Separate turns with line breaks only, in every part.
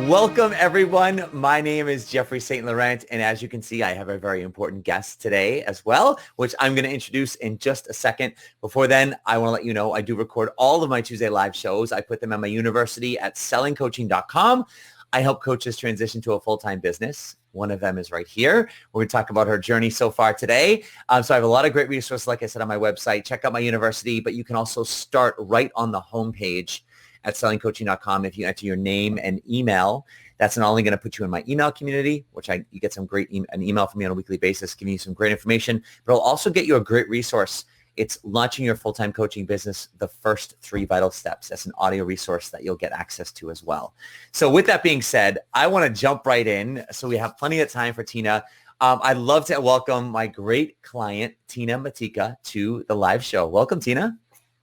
Welcome, everyone. My name is Jeffrey St. Laurent, and as you can see, I have a very important guest today as well, which I'm going to introduce in just a second. Before then, I want to let you know I do record all of my Tuesday live shows. I put them on my university at sellingcoaching.com. I help coaches transition to a full-time business. One of them is right here. We're going to talk about her journey so far today. So I have a lot of great resources, like I said, on my website. Check out my university, but you can also start right on the homepage at sellingcoaching.com. If you enter your name and email, that's not only going to put you in my email community, which you get some great an email from me on a weekly basis, giving you some great information, but it'll also get you a great resource. It's launching your full-time coaching business, the first 3 vital steps. That's an audio resource that you'll get access to as well. So with that being said, I want to jump right in so we have plenty of time for Tina. I'd love to welcome my great client, Tina Matejka, to the live show. Welcome, Tina.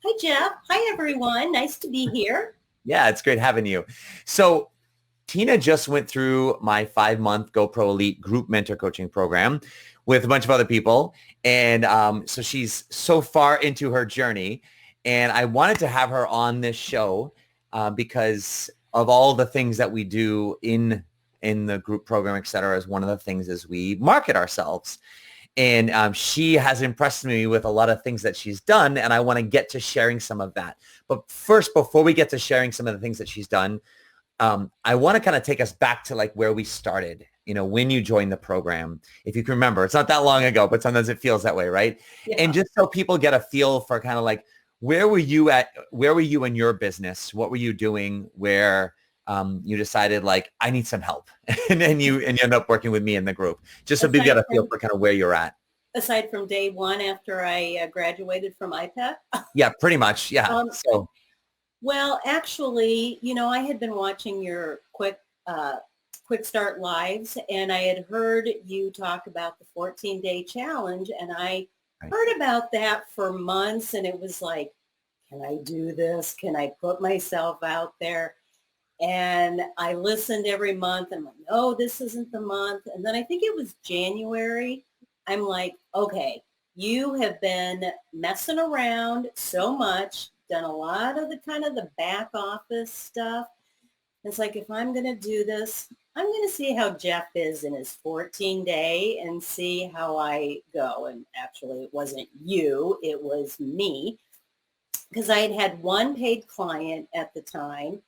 Hi, Jeff. Hi, everyone. Nice to be here.
Yeah, it's great having you. So Tina just went through my 5-month GoProELITE group mentor coaching program with a bunch of other people. And so she's so far into her journey. And I wanted to have her on this show because of all the things that we do in the group program, et cetera. As one of the things is we market ourselves. And she has impressed me with a lot of things that she's done, and I want to get to sharing some of that. But first, before we get to sharing some of the things that she's done, I want to kind of take us back to like where we started, when you joined the program. If you can remember, it's not that long ago, but sometimes it feels that way, right? Yeah. And just so people get a feel for kind of like, where were you in your business? What were you doing where you decided like, I need some help and then you end up working with me in the group, just so people get a feel for kind of where you're at.
Aside from day one after I graduated from IPEC?
Yeah, pretty much. Yeah.
Well, actually, I had been watching your quick start lives, and I had heard you talk about the 14-day challenge, and I heard about that for months, and it was like, can I do this? Can I put myself out there? And I listened every month. I'm like, no, this isn't the month. And then I think it was January. I'm like, okay, you have been messing around so much, done a lot of the kind of the back office stuff. It's like, if I'm going to do this, I'm going to see how Jeff is in his 14-day and see how I go. And actually, it wasn't you, it was me, because I had one paid client at the time.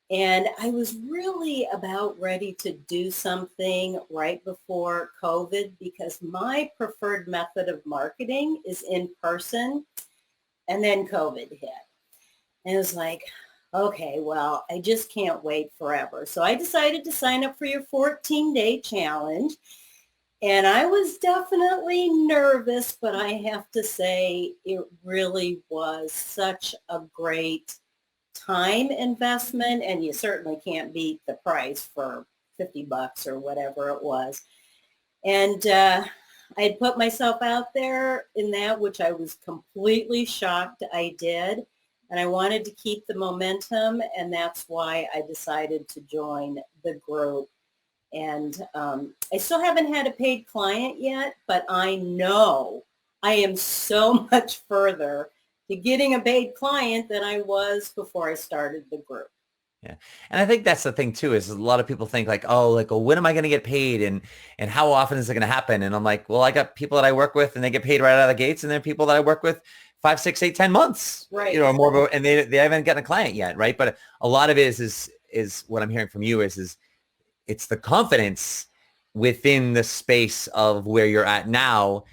And I was really about ready to do something right before COVID, because my preferred method of marketing is in person. And then COVID hit. And it was like, okay, well, I just can't wait forever. So I decided to sign up for your 14-day challenge. And I was definitely nervous, but I have to say it really was such a great time investment, and you certainly can't beat the price for $50 or whatever it was. And I had put myself out there in that, which I was completely shocked I did. And I wanted to keep the momentum, and that's why I decided to join the group. And I still haven't had a paid client yet, but I know I am so much further to getting a paid client than I was before I started the group.
Yeah. And I think that's the thing too, is a lot of people think like, oh, when am I going to get paid? And how often is it going to happen? And I'm like, well, I got people that I work with and they get paid right out of the gates. And then people that I work with 5, 6, 8, 10 months,
right?
And they haven't gotten a client yet. Right. But a lot of it is what I'm hearing from you is it's the confidence within the space of where you're at now,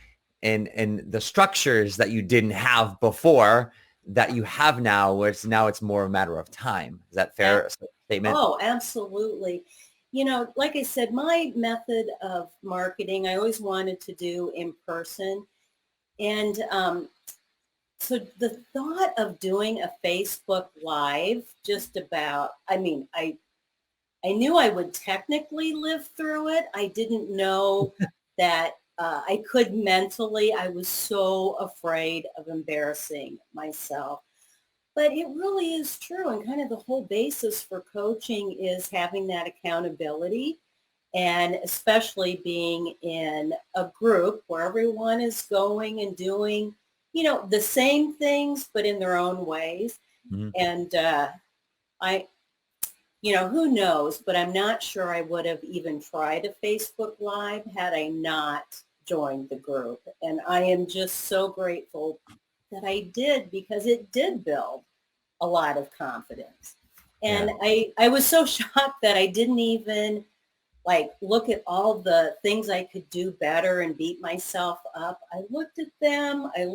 and the structures that you didn't have before that you have now, where it's more a matter of time. Is that fair statement?
Oh, absolutely. Like I said, my method of marketing, I always wanted to do in person. And so the thought of doing a Facebook Live I knew I would technically live through it. I didn't know that I could mentally. I was so afraid of embarrassing myself. But it really is true. And kind of the whole basis for coaching is having that accountability, and especially being in a group where everyone is going and doing the same things, but in their own ways.
Mhm.
And I, who knows, but I'm not sure I would have even tried a Facebook Live had I not joined the group. And I am just so grateful that I did, because it did build a lot of confidence.
Yeah.
And I was so shocked that I didn't even look at all the things I could do better and beat myself up. I looked at them, I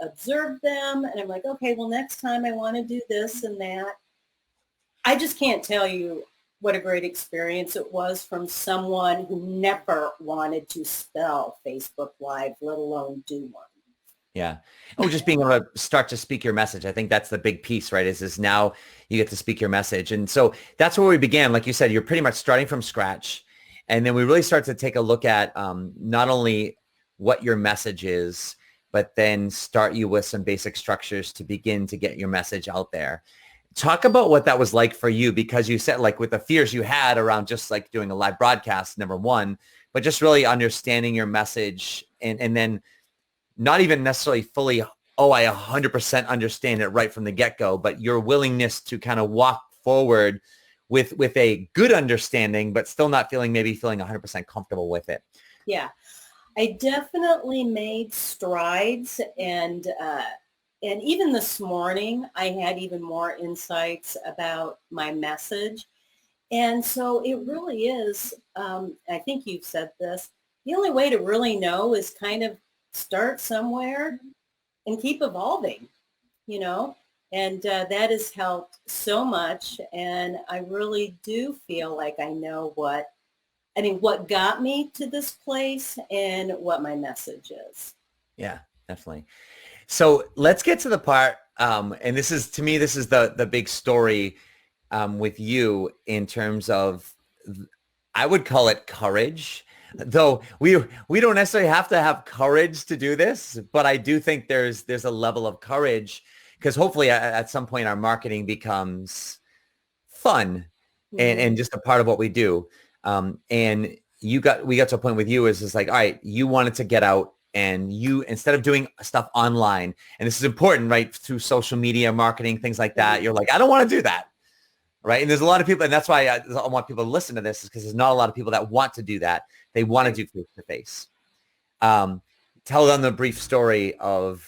observed them, and I'm like, okay, well, next time I want to do this and that. I just can't tell you what a great experience it was from someone who never wanted to spell Facebook Live, let alone do one.
Yeah. Oh, just being able to start to speak your message. I think that's the big piece, right? Is now you get to speak your message. And so that's where we began. Like you said, you're pretty much starting from scratch. And then we really start to take a look at not only what your message is, but then start you with some basic structures to begin to get your message out there. Talk about what that was like for you, because you said like with the fears you had around just like doing a live broadcast, number one, but just really understanding your message and then not even necessarily fully, oh, I 100% understand it right from the get-go, but your willingness to kind of walk forward with a good understanding, but still not feeling 100% comfortable with it.
Yeah, I definitely made strides, and even this morning, I had even more insights about my message. And so it really is, I think you've said this, the only way to really know is kind of start somewhere and keep evolving, you know, and that has helped so much. And I really do feel like I know what got me to this place and what my message is.
Yeah, definitely. So let's get to the part, and this is, to me, this is the big story with you in terms of, I would call it courage, though we don't necessarily have to have courage to do this, but I do think there's a level of courage, because hopefully at some point our marketing becomes fun and
Mhm.
just a part of what we do. And we got to a point with you is like, all right, you wanted to get out, and you, instead of doing stuff online, and this is important, right, through social media marketing, things like that, you're like, I don't want to do that. Right. And there's a lot of people, and that's why I want people to listen to this, is because there's not a lot of people that want to do that. They want to
Right.
do face to face. Tell them the brief story of,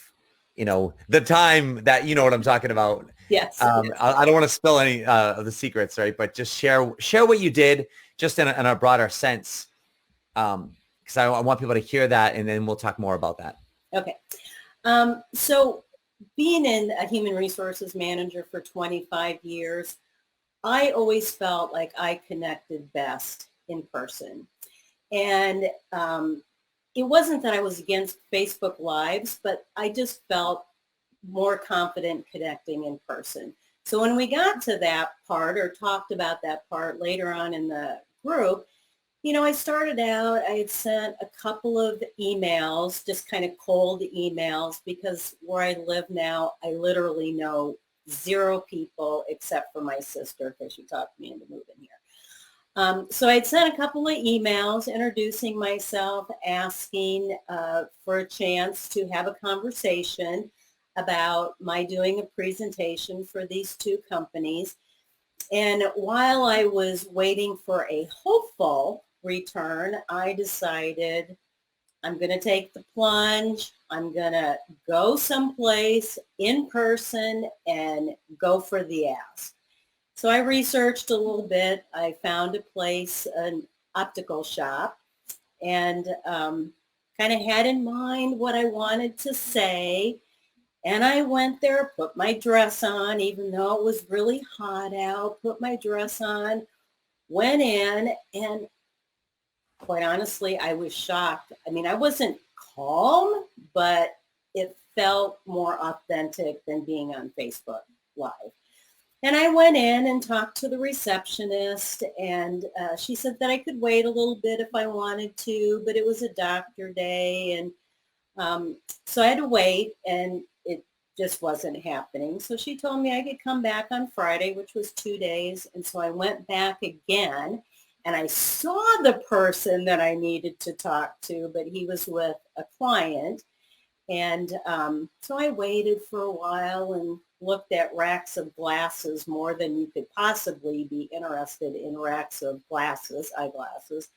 the time that, you know what I'm talking about.
Yes. Yes.
I don't want to spill any of the secrets, right? But just share what you did, just in a broader sense, because I want people to hear that, and then we'll talk more about that.
Okay. So being in a human resources manager for 25 years, I always felt like I connected best in person. And it wasn't that I was against Facebook Lives, but I just felt more confident connecting in person. So when we got to that part, or talked about that part later on in the group, I started out, I had sent a couple of emails, just kind of cold emails, because where I live now, I literally know zero people except for my sister, because she talked me into moving here. So I'd sent a couple of emails introducing myself, asking for a chance to have a conversation about my doing a presentation for these two companies. And while I was waiting for a hopeful return, I decided I'm going to take the plunge. I'm going to go someplace in person and go for the ask. So I researched a little bit. I found a place, an optical shop, and kind of had in mind what I wanted to say. And I went there, put my dress on, even though it was really hot out, put my dress on, went in, and quite honestly, I was shocked. I mean, I wasn't calm, but it felt more authentic than being on Facebook Live. And I went in and talked to the receptionist, and she said that I could wait a little bit if I wanted to, but it was a doctor day. And so I had to wait, and it just wasn't happening. So she told me I could come back on Friday, which was 2 days. And so I went back again, and I saw the person that I needed to talk to, but he was with a client. And so I waited for a while and looked at racks of glasses more than you could possibly be interested in racks of glasses, eyeglasses.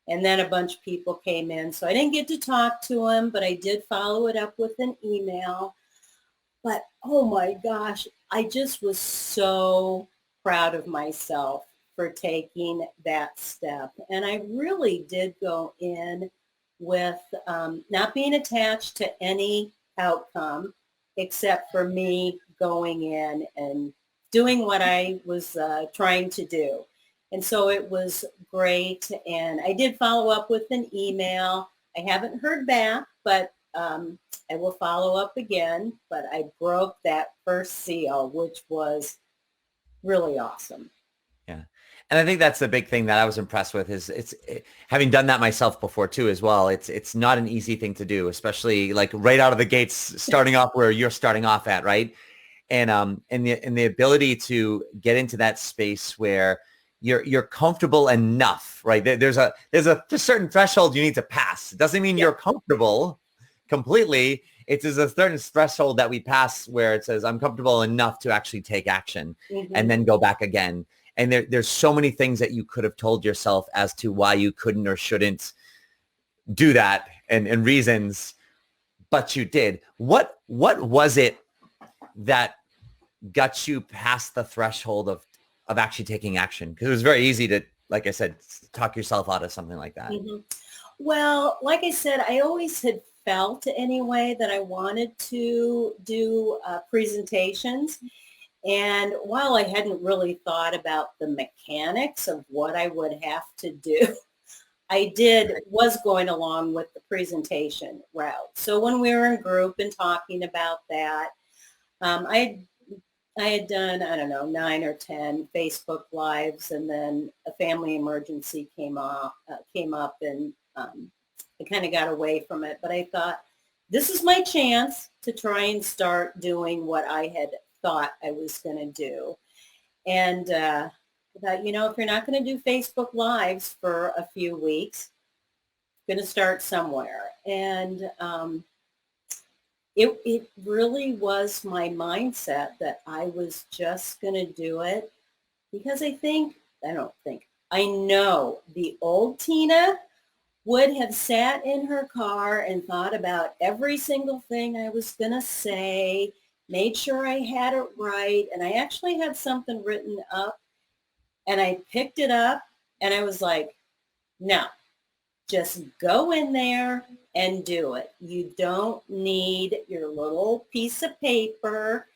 And then a bunch of people came in. So I didn't get to talk to them, but I did follow it up with an email. But oh my gosh, I just was so proud of myself for taking that step. And I really did go in with not being attached to any outcome except for me going in and doing what I was trying to do. And so it was great. And I did follow up with an email. I haven't heard back, but I will follow up again. But I broke that first seal, which was really awesome.
Yeah. And I think that's the big thing that I was impressed with is having done that myself before too as well. It's not an easy thing to do, especially like right out of the gates, starting off where you're starting off at, right? And the ability to get into that space where you're comfortable enough, right? There's a certain threshold you need to pass. It doesn't mean you're comfortable completely. It's a certain threshold that we pass where it says, I'm comfortable enough to actually take action and then go back again. And there's so many things that you could have told yourself as to why you couldn't or shouldn't do that and reasons, but you did. What was it that got you past the threshold of actually taking action? Because it was very easy to, like I said, talk yourself out of something like that.
Well, like I said, I always had felt anyway that I wanted to do presentations. And while I hadn't really thought about the mechanics of what I would have to do, I was going along with the presentation route. So when we were in group and talking about that, I had done, I don't know, 9 or 10 Facebook Lives, and then a family emergency came up and I kind of got away from it. But I thought, this is my chance to try and start doing what I had thought I was going to do. And I thought, if you're not going to do Facebook Lives for a few weeks, going to start somewhere. And it really was my mindset that I was just going to do it because I know the old Tina would have sat in her car and thought about every single thing I was going to say, made sure I had it right. And I actually had something written up and I picked it up and I was like, no, just go in there and do it. You don't need your little piece of paper.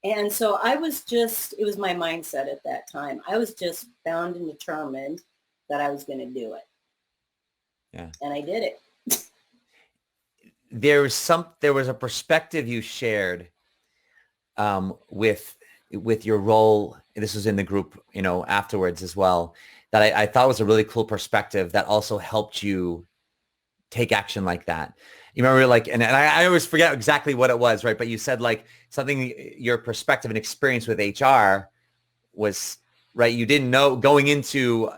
And so it was my mindset at that time. I was just bound and determined that I was going to do it.
Yeah.
And I did it.
There was a perspective you shared with your role. This was in the group, afterwards as well, that I thought was a really cool perspective that also helped you take action like that. You remember and I always forget exactly what it was, right? But you said like something, your perspective and experience with HR was, right? You didn't know going into,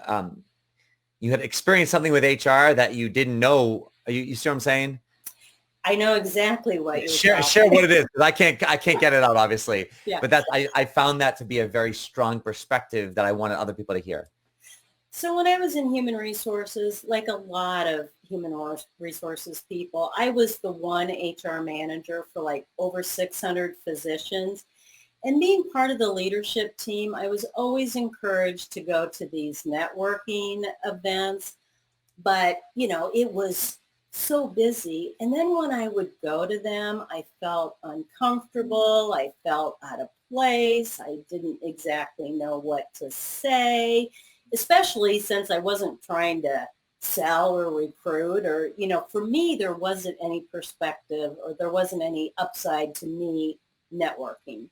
you had experienced something with HR that you didn't know. You see what I'm saying?
I know exactly what you're
share what it is, because I can't get it out, obviously.
Yeah.
But I found that to be a very strong perspective that I wanted other people to hear.
So when I was in human resources, like a lot of human resources people, I was the one HR manager for like over 600 physicians. And being part of the leadership team, I was always encouraged to go to these networking events. But, it was so busy. And then when I would go to them, I felt uncomfortable. I felt out of place. I didn't exactly know what to say, especially since I wasn't trying to sell or recruit or, for me, there wasn't any perspective or there wasn't any upside to me networking.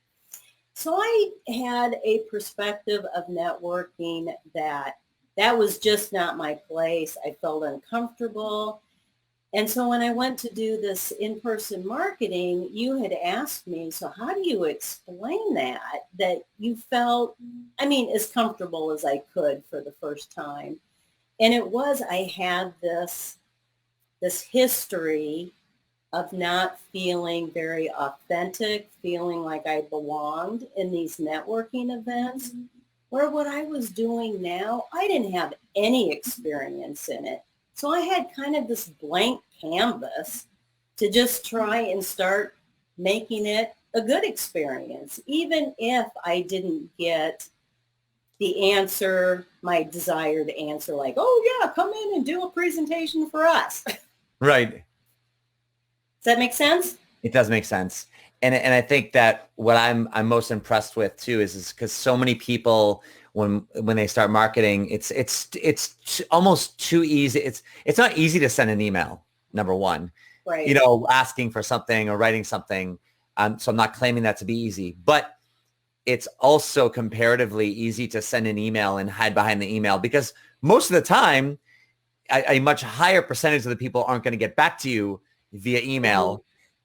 So I had a perspective of networking that was just not my place. I felt uncomfortable. And so when I went to do this in-person marketing, you had asked me, so how do you explain that you felt, as comfortable as I could for the first time? And it was, I had this history of not feeling very authentic, feeling like I belonged in these networking events, where what I was doing now, I didn't have any experience in it. So I had kind of this blank canvas to just try and start making it a good experience, even if I didn't get the answer, my desired answer, like, oh yeah, come in and do a presentation for us. Does
Right.
that make sense?
It does make sense. And I think that what I'm most impressed with too is because so many people when they start marketing, it's almost too easy. It's not easy to send an email, number one,
Right.
asking for something or writing something. So I'm not claiming that to be easy, but it's also comparatively easy to send an email and hide behind the email because most of the time, a much higher percentage of the people aren't going to get back to you via email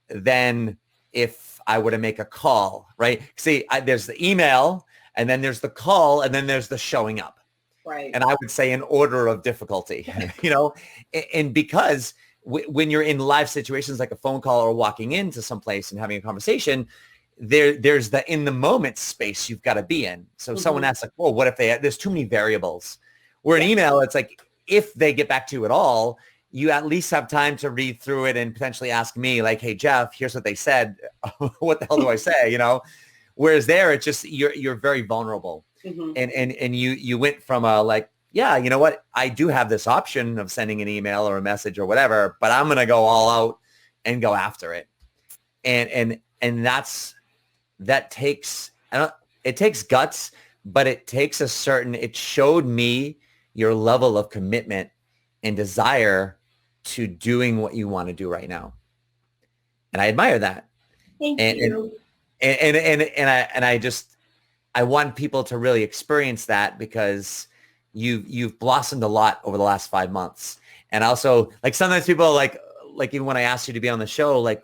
than if I were to make a call, right? See, there's the email and then there's the call and then there's the showing up.
Right.
And I would say in order of difficulty, and because when you're in live situations like a phone call or walking into some place and having a conversation, there's the in the moment space you've got to be in. So someone asks like, well, what if there's too many variables? Where an email, it's like, if they get back to you at all, you at least have time to read through it and potentially ask me like, hey, Jeff, here's what they said. What the hell do I say? Whereas there, it's just, you're very vulnerable. And you went from a like, yeah, you know what? I do have this option of sending an email or a message or whatever, but I'm going to go all out and go after it. And that takes, it takes guts, but it takes it showed me your level of commitment and desire to doing what you want to do right now. And I admire that.
Thank you.
And I want people to really experience that because you've blossomed a lot over the last 5 months. And also like sometimes people like even when I asked you to be on the show, like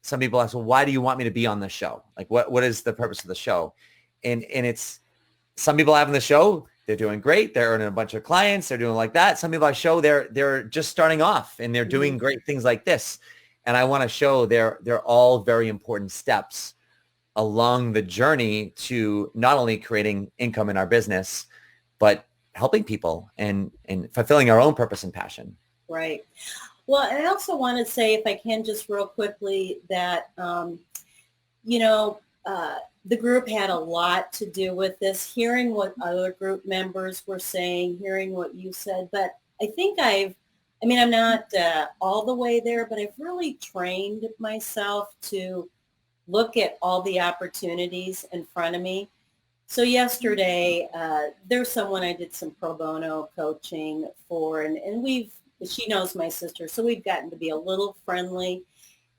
some people ask, well, why do you want me to be on the show? Like what is the purpose of the show? And it's some people having the show, they're doing great. They're earning a bunch of clients. They're doing like that. Some people I show they're just starting off and they're doing great things like this. And I want to show they're all very important steps along the journey to not only creating income in our business, but helping people and fulfilling our own purpose and passion.
Right. Well, I also want to say, if I can just real quickly, that, the group had a lot to do with this, hearing what other group members were saying, hearing what you said. But I think I'm not all the way there, but I've really trained myself to look at all the opportunities in front of me. So yesterday, there's someone I did some pro bono coaching for, and she knows my sister, so we've gotten to be a little friendly.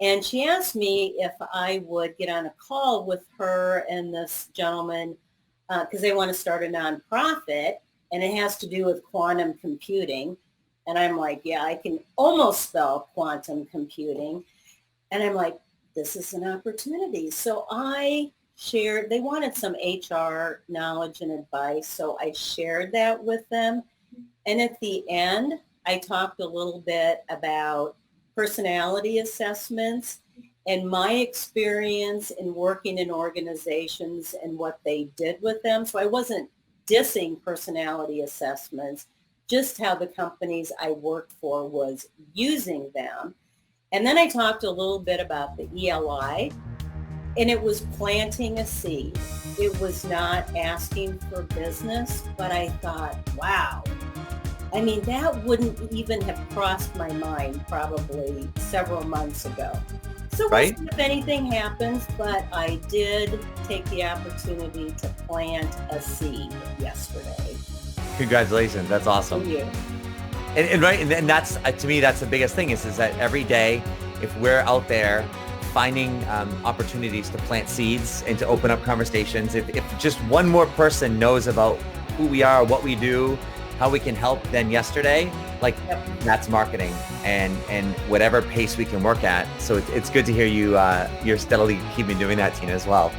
And she asked me if I would get on a call with her and this gentleman because they want to start a nonprofit, and it has to do with quantum computing. And I'm like, yeah, I can almost spell quantum computing. And I'm like, this is an opportunity. So I shared, they wanted some HR knowledge and advice. So I shared that with them. And at the end, I talked a little bit about personality assessments and my experience in working in organizations and what they did with them. So I wasn't dissing personality assessments, just how the companies I worked for was using them. And then I talked a little bit about the ELI, and it was planting a seed. It was not asking for business, but I thought, wow. I mean, that wouldn't even have crossed my mind probably several months ago. So we'll see if anything happens, but I did take the opportunity to plant a seed yesterday.
Congratulations. That's awesome.
Thank you.
And that's, to me, that's the biggest thing is that every day, if we're out there finding opportunities to plant seeds and to open up conversations, if just one more person knows about who we are, what we do, how we can help than yesterday, that's marketing and whatever pace we can work at. So it's good to hear you're steadily keeping doing that, Tina, as well.